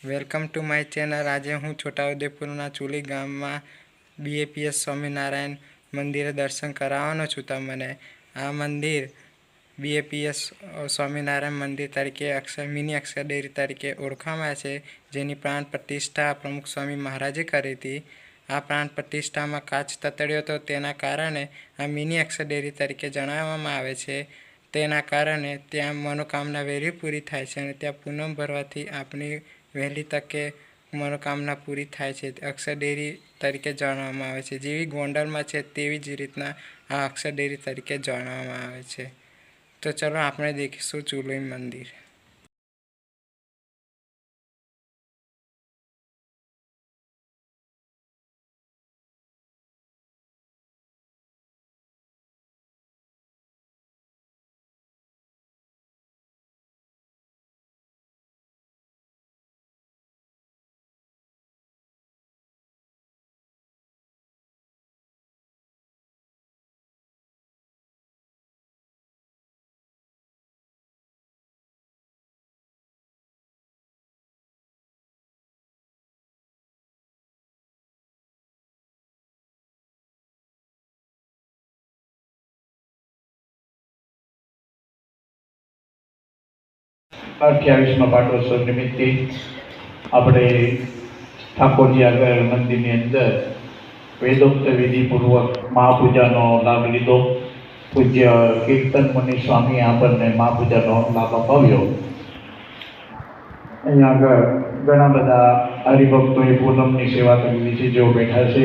Welcome to my channel. આજે હું છોટાઉદેપુરના ચુલી ગામમાં BAPS સ્વામિનારાયણ મંદિરે દર્શન કરાવવાનો છું તમને। આ મંદિર BAPS સ્વામિનારાયણ મંદિર તરીકે મિની અક્ષરડેરી તરીકે ઓળખામાં છે, જેની પ્રાણ પ્રતિષ્ઠા પ્રમુખ સ્વામી મહારાજે કરી હતી। આ પ્રાણ પ્રતિષ્ઠામાં કાચ તતડ્યો હતો, તેના કારણે આ મિની અક્ષરડેરી તરીકે જણાવવામાં આવે છે। તેના કારણે ત્યાં મનોકામના વહેલી પૂરી થાય છે અને ત્યાં પૂનમ ભરવાથી આપણી વહેલી તકે મનોકામના પૂરી થાય છે। અક્ષરડેરી તરીકે જાણવામાં આવે છે, જેવી ગોંડલમાં છે તેવી જ રીતના આ અક્ષરડેરી તરીકે જાણવામાં આવે છે। તો ચલો આપણે દેખીશું ચુલી મંદિર। अठावीसमा पाटोत्सव निमित्ते આપણે ઠાકોરજી આગળ મંદિરની અંદર વેદોક્ત વિધિપૂર્વક મહાપૂજાનો લાભ લીધો। પૂજ્ય કીર્તન મુનિ સ્વામી આપણને મહાપૂજાનો લાભ અપાવ્યો। અહીંયા આગળ ઘણા બધા હરિભક્તોએ પૂનમની સેવા કરેલી છે, જેઓ બેઠા છે।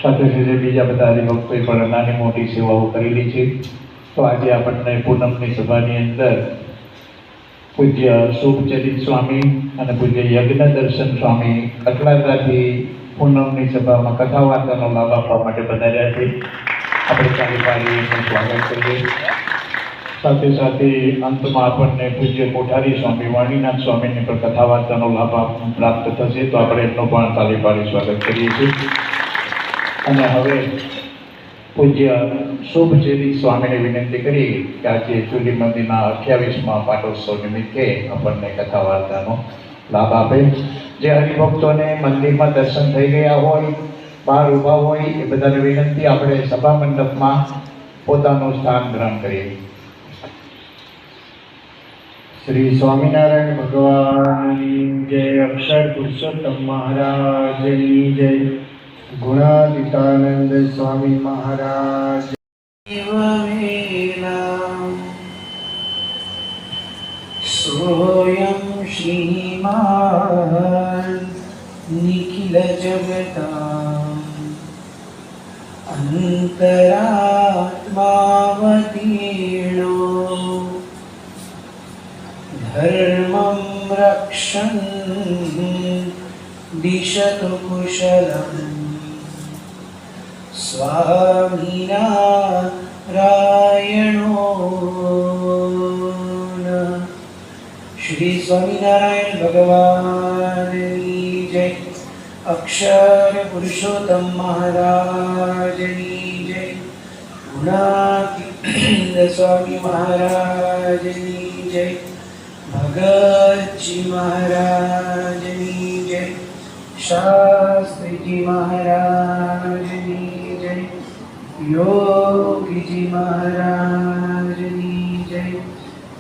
સાથે સાથે બીજા બધા હરિભક્તોએ પણ નાની મોટી સેવાઓ કરેલી છે। તો આજે આપણને પૂનમની સભાની અંદર પૂજ્ય શુભચરિત સ્વામી અને પૂજ્ય યજ્ઞ દર્શન સ્વામી અટલાદાથી પૂનમની સભામાં કથા વાર્તાનો લાભ આપવા માટે પધાર્યા છે। આપણે ચાલી પાડી એમનું સ્વાગત કરીએ। સાથે સાથે અંતમાં આપણને પૂજ્ય કોઠારી સ્વામી વાણીનાથ સ્વામીની પણ કથા વાર્તાનો લાભ પ્રાપ્ત થશે, તો આપણે એમનું પણ ચાલી પાડી સ્વાગત કરીએ છીએ। અને હવે પૂજ્ય શુભચરિત સ્વામીને વિનંતી કરી કે આજે ચુલી મંદિરના 28મા પાટોત્સવ નિમિત્તે આપણને કથા વાર્તાનો લાભ આપે। જે હરિભક્તોને મંદિરમાં દર્શન થઈ ગયા હોય, બહાર ઊભા હોય, એ બધાને વિનંતી આપણે સભા મંડપમાં પોતાનું સ્થાન ગ્રહણ કરીએ। श्री स्वामीनारायण भगवानी जय। अक्षर पुरुषोत्तम महाराजनी जय। गुणातीतानंद स्वामी महाराज। सोऽयं श्रीमान् निखिल जगताम् अन्तरात्मावतीर्णो धर्मं रक्षन् दिशतु कुशलम् स्वामिनारायणो नमः। श्री स्वामीनारायण भगवान की जय। अक्षर पुरुषोत्तम महाराज की जय। गुणातीत स्वामी महाराज की जय। भगत जी महाराज की जय। शास्त्री जी महाराज की जय। योगी जी महाराज की जय।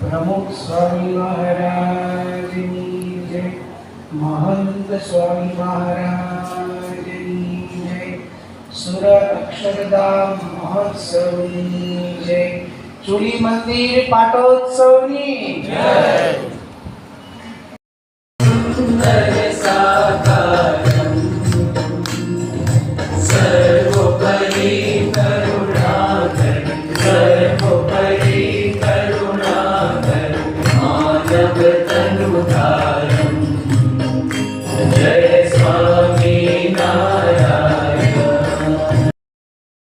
प्रमुख स्वामी महाराज की जय। महंत स्वामी महाराज की जय। सुर अक्षरधाम महोत्सव की जय। चुली मंदिर पाटोत्सव की जय। सर्वोपरि करुणाकर मानव तनु